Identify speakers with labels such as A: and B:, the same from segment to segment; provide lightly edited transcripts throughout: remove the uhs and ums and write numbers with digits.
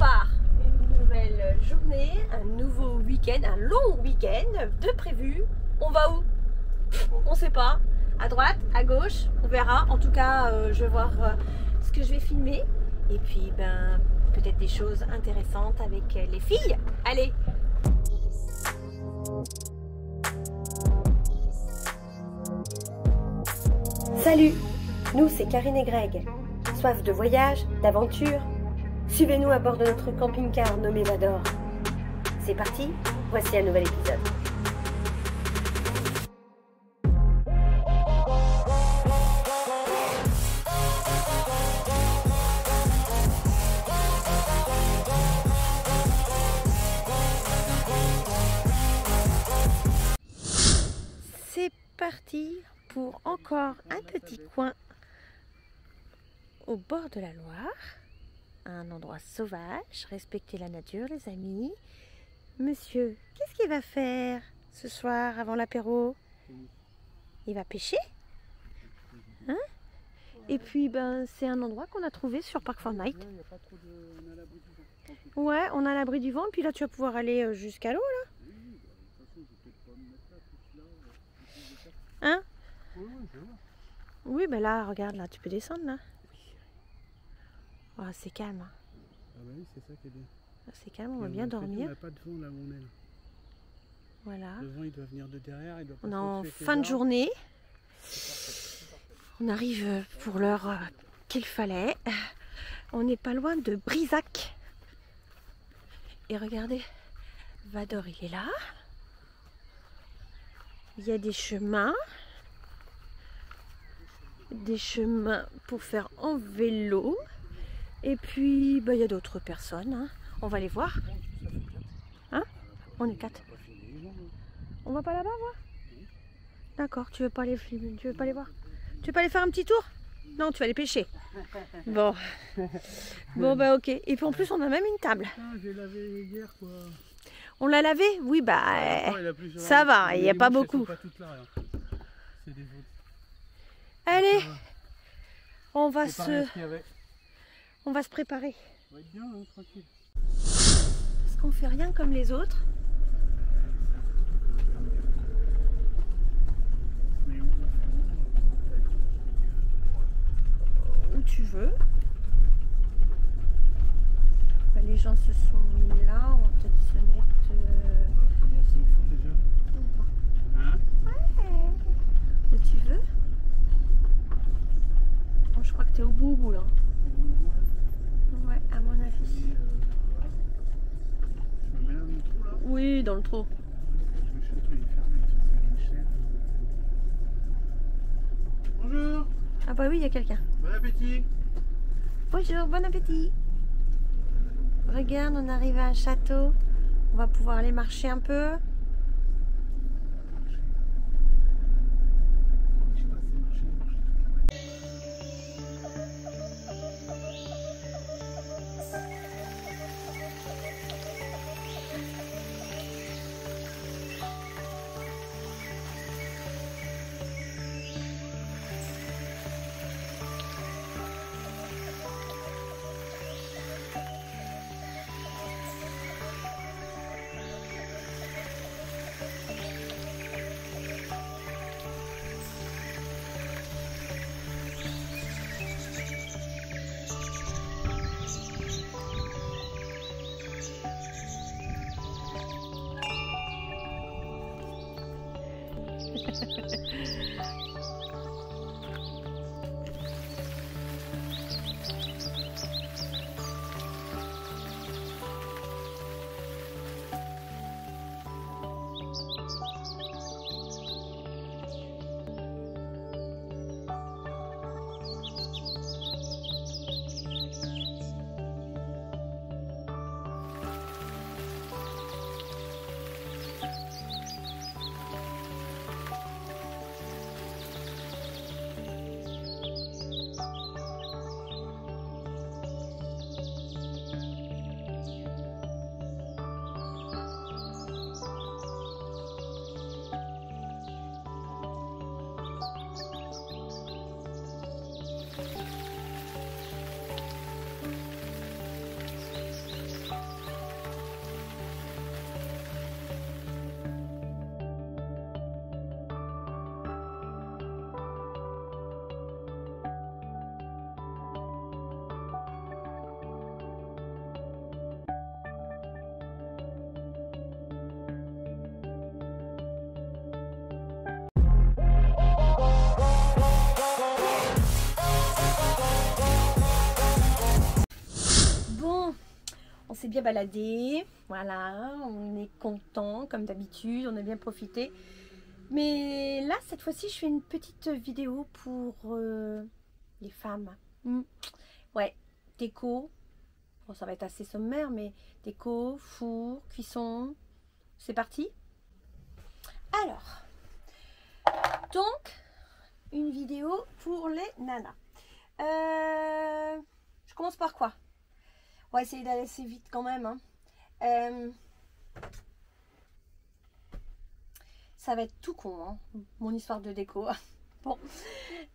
A: repart. Une nouvelle journée, un nouveau week-end, un long week-end de prévu. On va où? On sait pas. À droite, à gauche, on verra. En tout cas, je vais voir ce que je vais filmer. Et puis, ben, peut-être des choses intéressantes avec les filles. Allez! Salut! Nous, c'est Karine et Greg. Soif de voyage, d'aventure. Suivez-nous à bord de notre camping-car nommé Vador. C'est parti, voici un nouvel épisode. C'est parti pour encore un petit coin au bord de la Loire. Un endroit sauvage, respectez la nature les amis. Monsieur, qu'est-ce qu'il va faire ce soir avant l'apéro? Il va pêcher, hein? Et puis ben c'est un endroit qu'on a trouvé sur Park Fortnite. Ouais, on a l'abri du vent, puis là tu vas pouvoir aller jusqu'à l'eau là. Hein? Oui, ben là regarde, là tu peux descendre là. Oh, c'est calme.
B: Ah bah oui, c'est ça qui est bien.
A: C'est calme, on va bien dormir.
B: On n'a pas de vent là où on est. Là.
A: Voilà.
B: Le vent il doit venir de derrière. Il doit
A: On est en fin de journée. On arrive pour l'heure qu'il fallait. On n'est pas loin de Brisac. Et regardez, Vador il est là. Il y a des chemins. Des chemins pour faire en vélo. Et puis, bah, il y a d'autres personnes. Hein. On va les voir. Hein? On est 4. On va pas là-bas voir? D'accord, tu veux pas aller filmer? Tu veux pas aller voir? Tu veux pas aller faire un petit tour? Non, tu vas aller pêcher. Bon. Bon, bah ok. Et puis en plus, on a même une table.
B: J'ai lavé hier quoi.
A: On l'a lavé? Oui, bah ça va, il n'y a pas beaucoup. Allez, on va se préparer.
B: On va être bien, hein, tranquille.
A: Parce qu'on fait rien comme les autres. Où tu veux. Bah, les gens se sont mis là, on va peut-être se mettre...
B: Commencer au fond déjà. Hein?
A: Ouais. Où tu veux. Bon, je crois que tu es au bout là. Ouais, à mon avis.
B: Je me mets dans le trou là?
A: Oui, dans le trou.
B: Bonjour.
A: Ah bah oui, il y a quelqu'un.
B: Bon appétit.
A: Bonjour, bon appétit. Regarde, on arrive à un château. On va pouvoir aller marcher un peu. On s'est bien baladé, voilà, on est content comme d'habitude, on a bien profité. Mais là, cette fois-ci, je fais une petite vidéo pour les femmes. Ouais, déco. Bon, ça va être assez sommaire, mais déco, four, cuisson. C'est parti. Alors, donc, une vidéo pour les nanas. Je commence par quoi? On va essayer d'aller assez vite quand même. Ça va être tout con, hein, mon histoire de déco. Bon,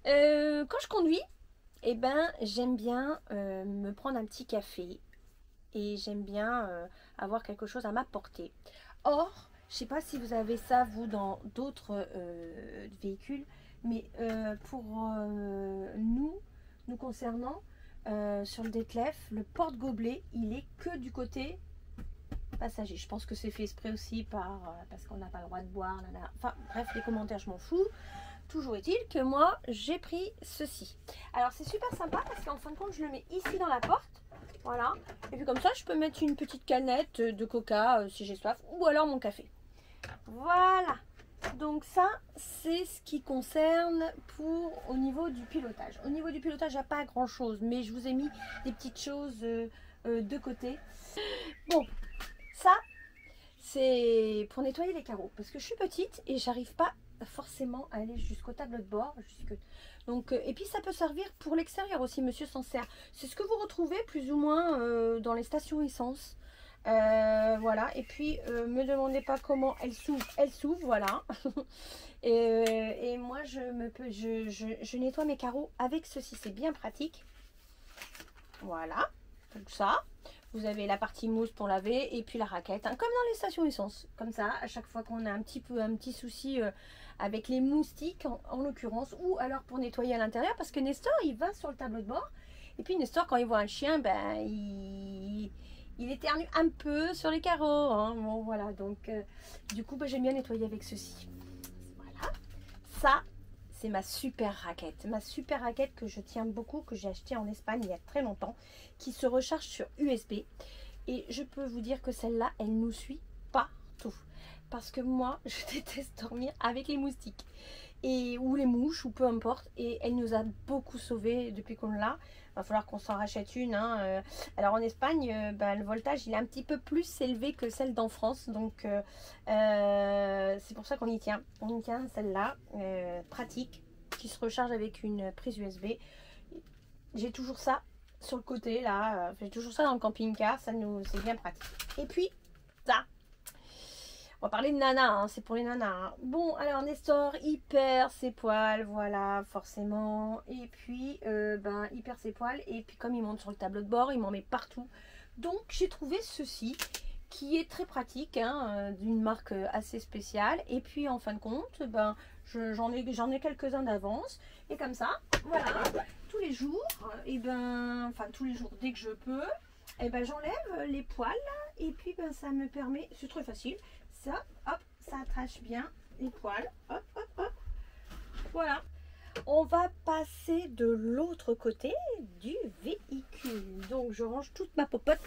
A: quand je conduis, eh ben, j'aime bien me prendre un petit café et j'aime bien avoir quelque chose à m'apporter. Or, je sais pas si vous avez ça vous dans d'autres véhicules, mais pour nous concernant, sur le Detlef, le porte-gobelet, il est que du côté passager. Je pense que c'est fait exprès aussi parce qu'on n'a pas le droit de boire. Enfin bref, les commentaires, je m'en fous. Toujours est-il que moi, j'ai pris ceci. Alors c'est super sympa parce qu'en fin de compte, je le mets ici dans la porte. Voilà. Et puis comme ça, je peux mettre une petite canette de coca si j'ai soif. Ou alors mon café. Voilà. Donc ça, c'est ce qui concerne au niveau du pilotage. Au niveau du pilotage, il n'y a pas grand chose, mais je vous ai mis des petites choses de côté. Bon, ça, c'est pour nettoyer les carreaux, parce que je suis petite et j'arrive pas forcément à aller jusqu'au tableau de bord. Donc, et puis ça peut servir pour l'extérieur aussi, monsieur s'en sert. C'est ce que vous retrouvez plus ou moins dans les stations essence. Voilà, et puis me demandez pas comment elle s'ouvre, voilà. et moi je nettoie mes carreaux avec ceci, c'est bien pratique. Voilà, donc ça, vous avez la partie mousse pour laver et puis la raquette, hein, comme dans les stations essence, comme ça, à chaque fois qu'on a un petit souci avec les moustiques en l'occurrence, ou alors pour nettoyer à l'intérieur, parce que Nestor il va sur le tableau de bord, et puis Nestor quand il voit un chien, ben il éternue un peu sur les carreaux, hein. Bon voilà, donc du coup j'aime bien nettoyer avec ceci. Voilà, ça c'est ma super raquette que je tiens beaucoup, que j'ai acheté en Espagne il y a très longtemps, qui se recharge sur USB, et je peux vous dire que celle-là elle nous suit partout, parce que moi je déteste dormir avec les moustiques ou les mouches ou peu importe, et elle nous a beaucoup sauvés depuis qu'on l'a. Va falloir qu'on s'en rachète une, hein. Alors en Espagne, le voltage il est un petit peu plus élevé que celle d'en France, donc c'est pour ça qu'on y tient. On y tient celle-là, pratique, qui se recharge avec une prise USB. J'ai toujours ça sur le côté là, j'ai toujours ça dans le camping-car, c'est bien pratique. Et puis ça, on va parler de nana, hein, c'est pour les nanas, hein. Bon, alors Nestor, il perd ses poils, voilà, forcément. Et puis, il perd ses poils. Et puis, comme il monte sur le tableau de bord, il m'en met partout. Donc, j'ai trouvé ceci, qui est très pratique, hein, d'une marque assez spéciale. Et puis, en fin de compte, j'en ai quelques-uns d'avance. Et comme ça, voilà, tous les jours, tous les jours, dès que je peux, j'enlève les poils. Et puis, ça me permet, c'est très facile. Ça, hop, ça attache bien les poils, hop, hop, hop, voilà. On va passer de l'autre côté du véhicule. Donc, je range toute ma popote.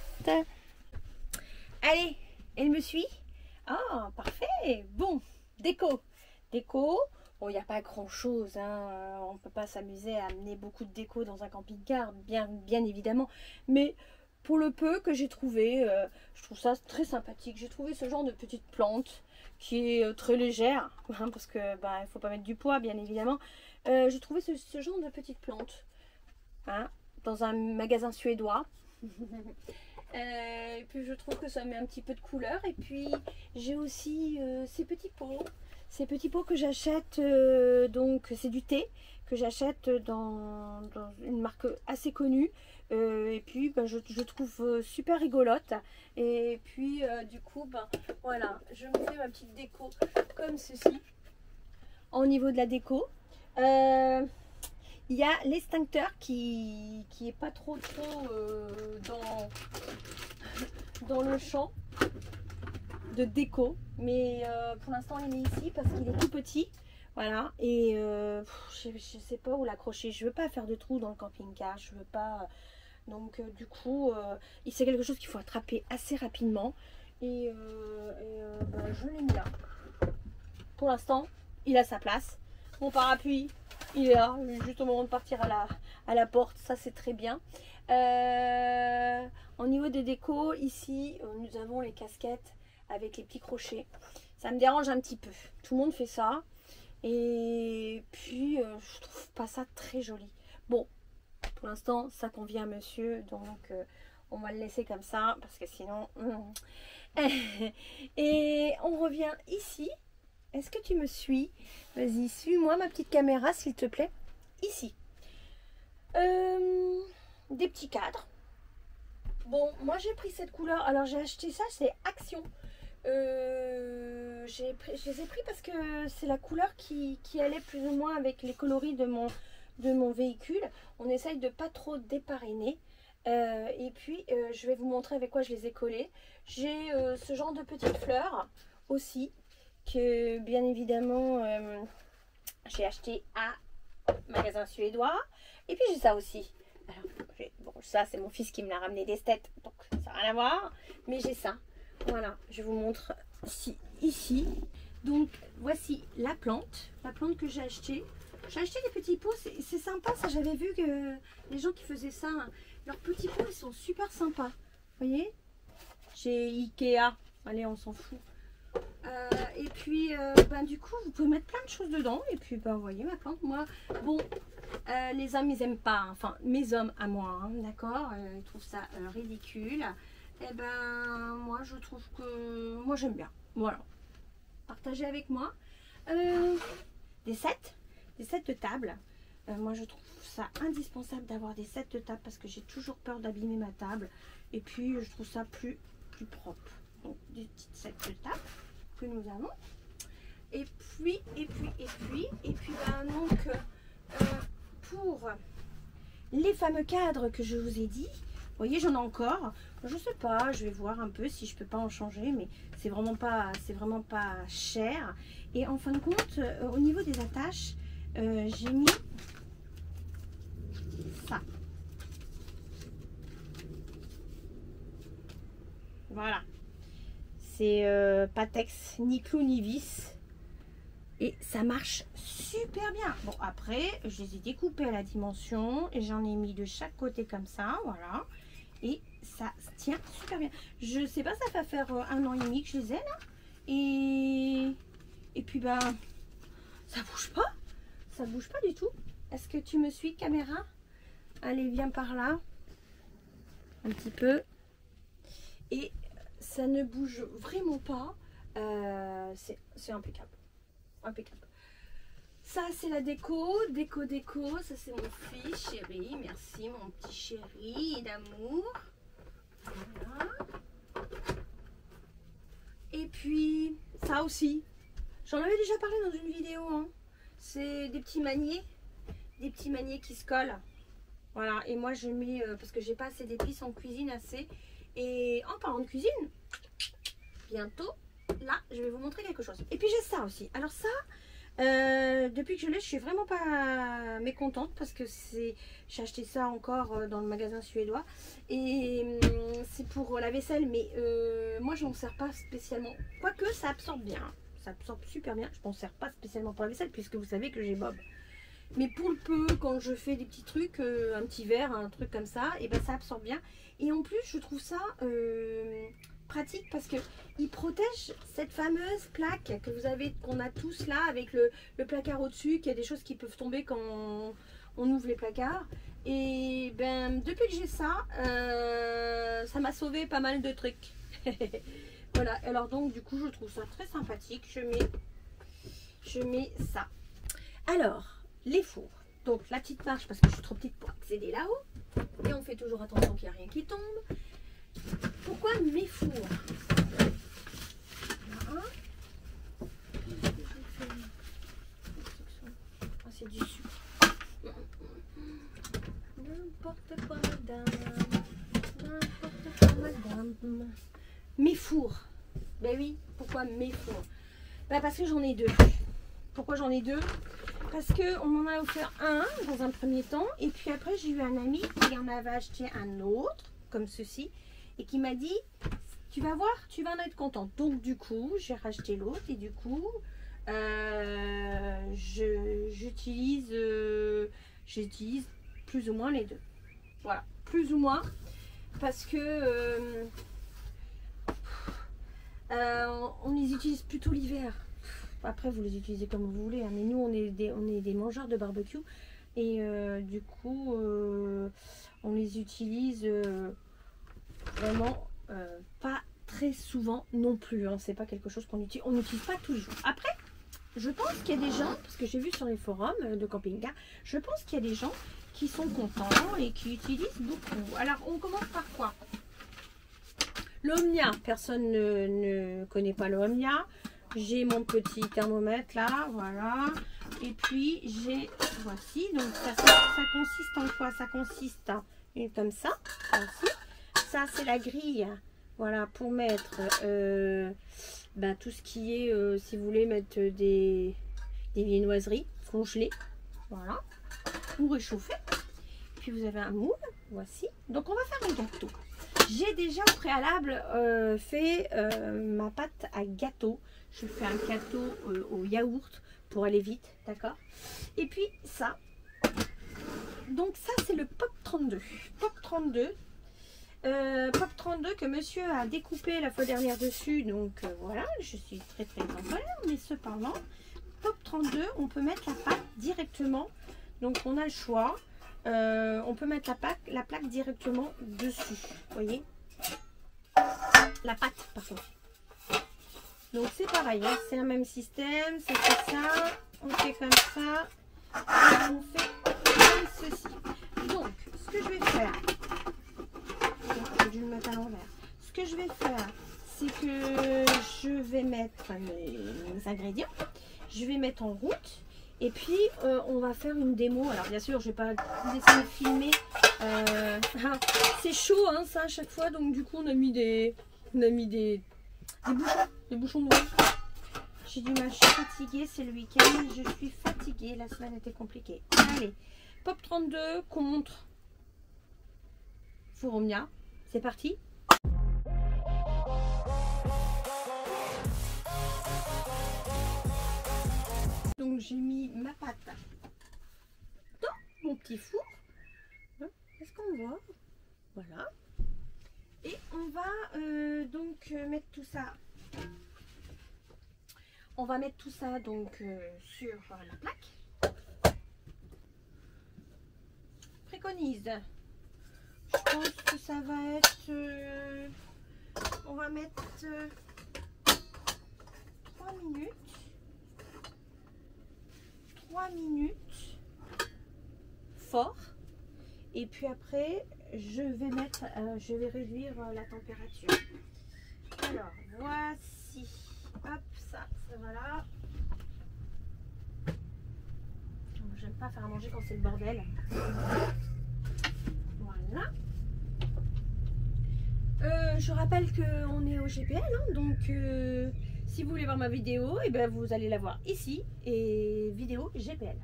A: Allez, elle me suit? Ah, parfait. Bon, déco. Bon, il n'y a pas grand-chose, hein. On ne peut pas s'amuser à amener beaucoup de déco dans un camping-car, bien évidemment. Mais pour le peu que j'ai trouvé, je trouve ça très sympathique. J'ai trouvé ce genre de petite plante qui est très légère, hein, parce que il faut pas mettre du poids, bien évidemment. J'ai trouvé ce genre de petite plante, hein, dans un magasin suédois. Et puis je trouve que ça met un petit peu de couleur. Et puis j'ai aussi ces petits pots que j'achète, donc c'est du thé que j'achète dans une marque assez connue. Et puis je trouve super rigolote, et puis du coup voilà, je me fais ma petite déco comme ceci. Au niveau de la déco, il y a l'extincteur qui est pas trop dans le champ de déco, mais pour l'instant il est ici parce qu'il est tout petit. Voilà, et je sais pas où l'accrocher. Je veux pas faire de trou dans le camping-car, je veux pas Donc du coup, c'est quelque chose qu'il faut attraper assez rapidement. Et ben, je l'ai mis là. Pour l'instant, il a sa place. Mon parapluie, il est là, juste au moment de partir à la porte. Ça, c'est très bien. Au niveau des décos, ici, nous avons les casquettes avec les petits crochets. Ça me dérange un petit peu. Tout le monde fait ça. Et puis, je trouve pas ça très joli. Bon, pour l'instant, ça convient à monsieur. Donc, on va le laisser comme ça. Parce que sinon... Et on revient ici. Est-ce que tu me suis? Vas-y, suis-moi ma petite caméra, s'il te plaît. Ici. Des petits cadres. Bon, moi j'ai pris cette couleur. Alors j'ai acheté ça, c'est Action. Je les ai pris parce que c'est la couleur qui allait plus ou moins avec les coloris de mon véhicule. On essaye de pas trop déparrainer. Et puis je vais vous montrer avec quoi je les ai collés. J'ai ce genre de petites fleurs aussi, que bien évidemment j'ai acheté à magasin suédois. Et puis j'ai ça aussi. Alors, bon, ça c'est mon fils qui me l'a ramené d'Esthète, donc ça n'a rien à voir. Mais j'ai ça. Voilà, je vous montre ici. Donc voici la plante que j'ai achetée. J'ai acheté des petits pots, c'est sympa ça. J'avais vu que les gens qui faisaient ça, leurs petits pots ils sont super sympas. Vous voyez, chez Ikea. Allez, on s'en fout. Et puis ben, du coup vous pouvez mettre plein de choses dedans. Et puis ben, vous voyez ma plante, moi bon, les hommes ils aiment pas, enfin mes hommes à moi, hein, d'accord, ils trouvent ça ridicule. Et ben moi je trouve que moi j'aime bien. Voilà, partagez avec moi. Des sets de table. Moi je trouve ça indispensable d'avoir des sets de table parce que j'ai toujours peur d'abîmer ma table. Et puis je trouve ça plus propre. Donc des petites sets de table que nous avons. Et puis ben, donc pour les fameux cadres que je vous ai dit, vous voyez j'en ai encore. Je sais pas, je vais voir un peu si je peux pas en changer, mais c'est vraiment pas cher. Et en fin de compte, au niveau des attaches, j'ai mis ça. Voilà. C'est Patex, ni clou ni vis. Et ça marche super bien. Bon, après, je les ai découpés à la dimension. Et j'en ai mis de chaque côté comme ça. Voilà. Et ça se tient super bien. Je sais pas, ça va faire 1 an et demi que je les ai là. Et puis, ben, ça bouge pas. Ça bouge pas du tout. Est-ce que tu me suis, caméra? Allez, viens par là. Un petit peu. Et ça ne bouge vraiment pas. C'est impeccable. Impeccable. Ça c'est la déco. Ça c'est mon fils chéri. Merci mon petit chéri d'amour. Voilà. Et puis ça aussi. J'en avais déjà parlé dans une vidéo. Hein. C'est des petits maniers. Des petits maniers qui se collent. Voilà. Et moi je mets parce que j'ai pas assez d'épices en cuisine assez. Et en parlant de cuisine, bientôt, là, je vais vous montrer quelque chose. Et puis j'ai ça aussi. Alors ça, depuis que je l'ai, je suis vraiment pas mécontente parce que j'ai acheté ça encore dans le magasin suédois. Et c'est pour la vaisselle, mais moi je m'en sers pas spécialement. Quoique ça absorbe bien. Ça absorbe super bien. Je m'en sers pas spécialement pour la vaisselle puisque vous savez que j'ai Bob. Mais pour le peu, quand je fais des petits trucs, un petit verre, un truc comme ça, et ben ça absorbe bien. Et en plus, je trouve ça pratique parce que il protège cette fameuse plaque que vous avez, qu'on a tous là avec le placard au-dessus, qu'il y a des choses qui peuvent tomber quand on ouvre les placards. Et ben depuis que j'ai ça, ça m'a sauvé pas mal de trucs. Voilà. Alors donc du coup, je trouve ça très sympathique. Je mets ça. Alors. Les fours. Donc la petite marche parce que je suis trop petite pour accéder là-haut. Et on fait toujours attention qu'il n'y a rien qui tombe. Pourquoi mes fours? Voilà. Oh, c'est du sucre. N'importe quoi madame. N'importe quoi madame. Mes fours. Ben oui, pourquoi mes fours? Ben parce que j'en ai deux. Pourquoi j'en ai deux? parce qu'on m'en a offert un dans un premier temps. Et puis après, j'ai eu un ami qui en avait acheté un autre, comme ceci. Et qui m'a dit, tu vas voir, tu vas en être contente. Donc du coup, j'ai racheté l'autre. Et du coup, j'utilise plus ou moins les deux. Voilà, plus ou moins. Parce que on les utilise plutôt l'hiver. Après, vous les utilisez comme vous voulez, hein, mais nous, on est des mangeurs de barbecue. Et du coup, on les utilise vraiment pas très souvent non plus. Hein. C'est pas quelque chose qu'on utilise. On n'utilise pas tous les jours. Après, je pense qu'il y a des gens, parce que j'ai vu sur les forums de camping-car, je pense qu'il y a des gens qui sont contents et qui utilisent beaucoup. Alors, on commence par quoi? L'Omnia. Personne ne connaît pas l'Omnia. J'ai mon petit thermomètre là, voilà. Et puis j'ai, voici, donc ça consiste en quoi? Ça consiste en une comme ça, voici. Ça c'est la grille, voilà, pour mettre tout ce qui est, si vous voulez mettre des viennoiseries congelées, voilà, ou réchauffer. Puis vous avez un moule, voici. Donc on va faire un gâteau. J'ai déjà au préalable fait ma pâte à gâteau. Je fais un gâteau au yaourt pour aller vite, d'accord? Et puis ça, donc ça c'est le Pop 32. Pop 32. Pop 32 que monsieur a découpé la fois dernière dessus. Donc voilà, je suis très en colère. Mais cependant, Pop 32, on peut mettre la pâte directement. Donc on a le choix. On peut mettre la plaque directement dessus. Vous voyez? La pâte, par contre. Donc c'est pareil, hein, c'est le même système, ça fait ça, on fait comme ça, et on fait comme ceci. Donc, ce que je vais faire, j'ai dû le mettre à l'envers. Ce que je vais faire, c'est que je vais mettre mes ingrédients, je vais mettre en route, et puis on va faire une démo. Alors bien sûr, je vais pas vous laisser filmer. C'est chaud, hein, ça à chaque fois, donc du coup on a mis des bouchons de rouge. J'ai du mal, je suis fatiguée, c'est le week-end, je suis fatiguée, la semaine était compliquée. Allez, Pop 32 contre four Omnia, c'est parti. Donc j'ai mis ma pâte dans mon petit four. Est-ce qu'on voit? Voilà. Et on va donc mettre tout ça. On va mettre tout ça donc sur la plaque. Préconise. Je pense que ça va être. On va mettre 3 minutes. 3 minutes fort. Et puis après, je vais réduire la température. Alors, voici. Hop, ça va là. J'aime pas faire à manger quand c'est le bordel. Voilà. Je rappelle qu'on est au GPL, hein, donc si vous voulez voir ma vidéo, et ben vous allez la voir ici, et vidéo GPL.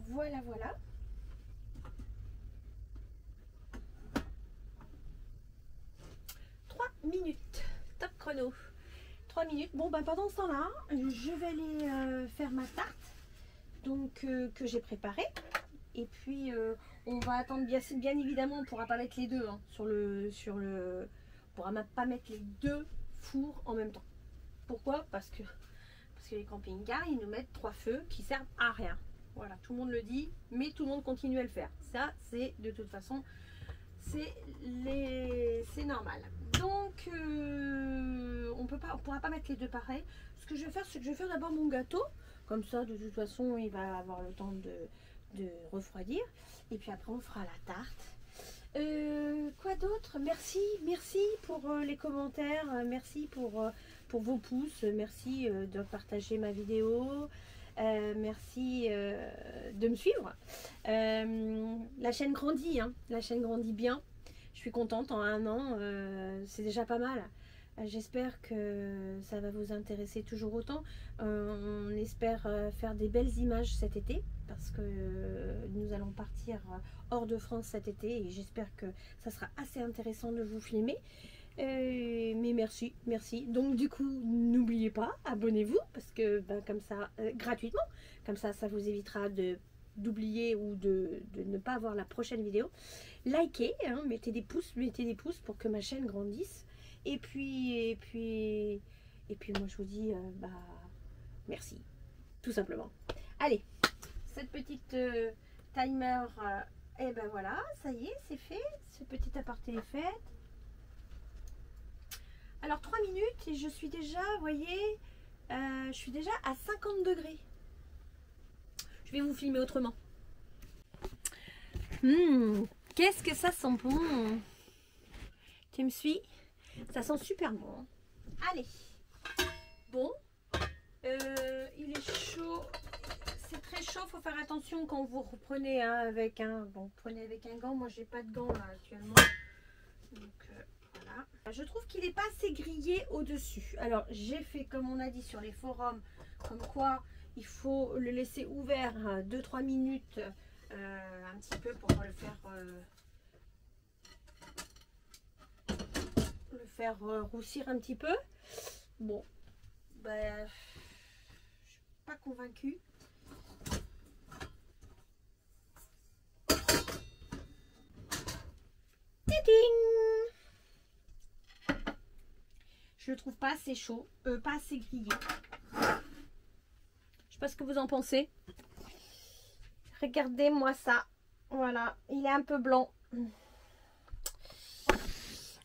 A: Voilà, voilà. Minutes, top chrono. 3 minutes. Bon, ben pendant ce temps-là, je vais aller faire ma tarte, donc que j'ai préparée. Et puis on va attendre bien évidemment, on ne pourra pas mettre les deux hein, on pourra pas mettre les deux fours en même temps. Pourquoi? Parce que les camping-cars, ils nous mettent 3 feux qui servent à rien. Voilà, tout le monde le dit, mais tout le monde continue à le faire. Ça, c'est de toute façon, c'est normal. Donc, on pourra pas mettre les deux pareils. Ce que je vais faire, c'est que je vais faire d'abord mon gâteau. Comme ça, de toute façon, il va avoir le temps de refroidir. Et puis après, on fera la tarte. Quoi d'autre? Merci pour les commentaires. Merci pour vos pouces. Merci de partager ma vidéo. Merci de me suivre. La chaîne grandit, hein. La chaîne grandit bien. Je suis contente, en 1 an, c'est déjà pas mal. J'espère que ça va vous intéresser toujours autant. On espère faire des belles images cet été parce que nous allons partir hors de France cet été et j'espère que ça sera assez intéressant de vous filmer. Mais merci. Donc du coup, n'oubliez pas, abonnez-vous parce que comme ça, gratuitement, comme ça vous évitera d'oublier ou de ne pas avoir la prochaine vidéo. Likez, hein, mettez des pouces pour que ma chaîne grandisse. Et puis moi je vous dis merci, tout simplement. Allez, cette petite timer, et ben voilà, ça y est, c'est fait. Ce petit aparté est fait. Alors 3 minutes et je suis déjà, vous voyez, je suis déjà à 50 degrés. Je vais vous filmer autrement. Qu'est-ce que ça sent bon. Tu me suis? Ça sent super bon. Allez. Bon. Il est chaud. C'est très chaud. Faut faire attention quand vous reprenez avec un... Bon, prenez avec un gant. Moi, j'ai pas de gant là actuellement. Donc, voilà. Je trouve qu'il n'est pas assez grillé au-dessus. Alors, j'ai fait comme on a dit sur les forums. Comme quoi, il faut le laisser ouvert 2-3 minutes. Un petit peu pour le faire roussir un petit peu. Bon, je suis pas convaincue. Je le trouve pas assez chaud, pas assez grillé. Je sais pas ce que vous en pensez. Regardez-moi ça. Voilà, il est un peu blanc.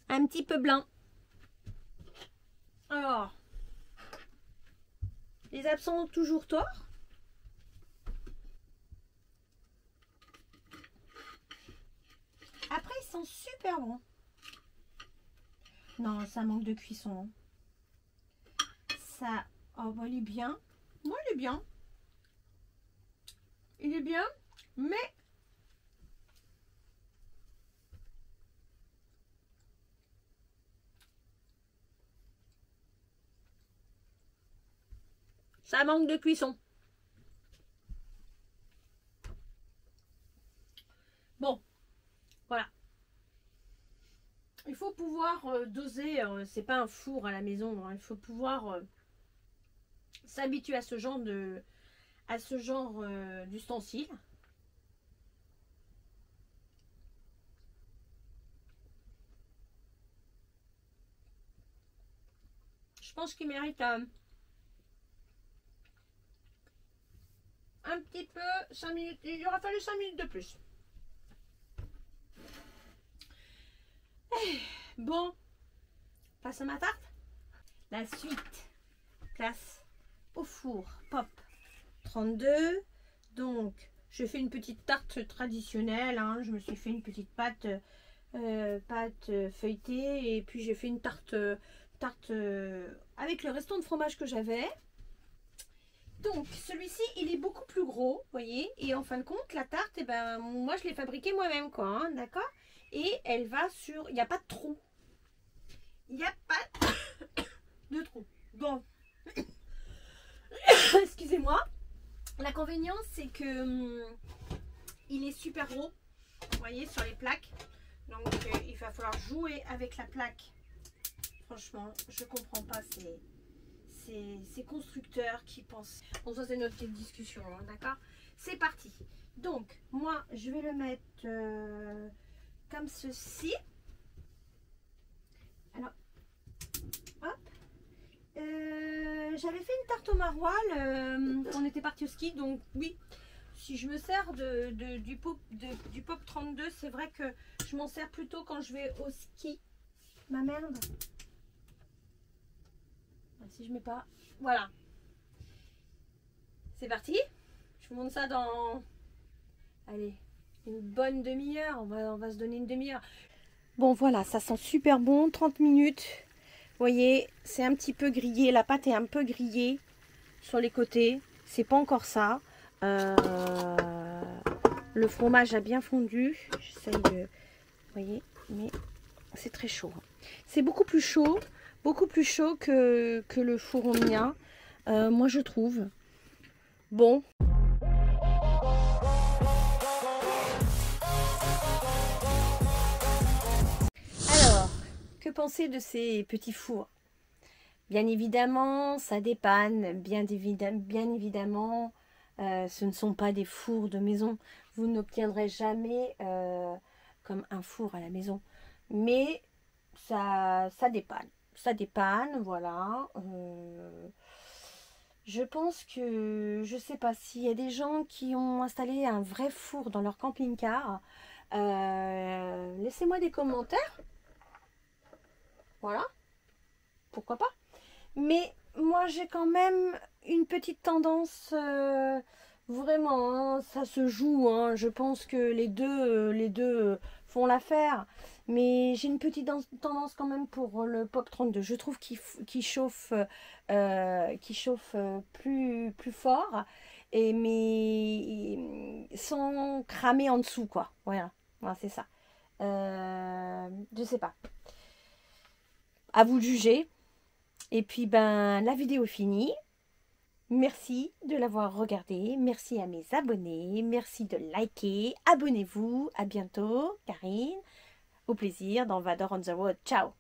A: Un petit peu blanc. Alors, les absents ont toujours tort. Après, ils sont super bons. Non, ça manque de cuisson. Ça, oh, bah, il est bien. Moi, il est bien. Il est bien, mais ça manque de cuisson. Bon, voilà. Il faut pouvoir doser. C'est pas un four à la maison. Hein, il faut pouvoir s'habituer à ce genre d'ustensile. Je pense qu'il mérite un petit peu 5 minutes. Il aura fallu 5 minutes de plus. Bon, passe à ma tarte. La suite, place au four Pop 32. Donc, je fais une petite tarte traditionnelle. Hein. Je me suis fait une petite pâte feuilletée et puis j'ai fait une tarte avec le restant de fromage que j'avais. Donc celui-ci il est beaucoup plus gros, vous voyez, et en fin de compte la tarte, eh ben, moi je l'ai fabriquée moi-même quoi, hein, d'accord. Et elle va sur, il n'y a pas de trou, il n'y a pas de trou. Bon, excusez-moi. L'inconvénient c'est que il est super gros, vous voyez, sur les plaques. Donc il va falloir jouer avec la plaque. Franchement, je comprends pas ces constructeurs qui pensent. Bon, ça c'est notre petite discussion, hein, d'accord. C'est parti. Donc, moi, je vais le mettre comme ceci. Alors, hop. J'avais fait une tarte au maroilles. On était parti au ski, donc oui. Si je me sers du Pop 32, c'est vrai que je m'en sers plutôt quand je vais au ski. Ma merde. Si je mets pas, voilà. C'est parti. Je vous montre ça dans, allez, une bonne demi-heure. On va se donner une demi-heure. Bon, voilà, ça sent super bon. 30 minutes. Vous voyez, c'est un petit peu grillé. La pâte est un peu grillée sur les côtés. C'est pas encore ça. Le fromage a bien fondu. J'essaye de... Vous voyez, mais c'est très chaud. C'est beaucoup plus chaud beaucoup plus chaud que le four au mien, moi je trouve. Bon. Alors, que penser de ces petits fours? Bien évidemment, ça dépanne, bien évidemment, ce ne sont pas des fours de maison. Vous n'obtiendrez jamais comme un four à la maison. Mais ça dépanne, voilà. Je pense que, je sais pas, s'il y a des gens qui ont installé un vrai four dans leur camping-car, laissez-moi des commentaires. Voilà, pourquoi pas. Mais moi, j'ai quand même une petite tendance, vraiment, hein, ça se joue, hein, je pense que les deux font l'affaire. Mais j'ai une petite tendance quand même pour le Pop 32. Je trouve qu'il chauffe, plus fort, mais sans cramer en dessous, quoi. Voilà, voilà, c'est ça. Je sais pas. À vous de juger. Et puis, ben, la vidéo est finie. Merci de l'avoir regardé. Merci à mes abonnés. Merci de liker. Abonnez-vous. À bientôt. Karine. Au plaisir dans Vador on the Road. Ciao.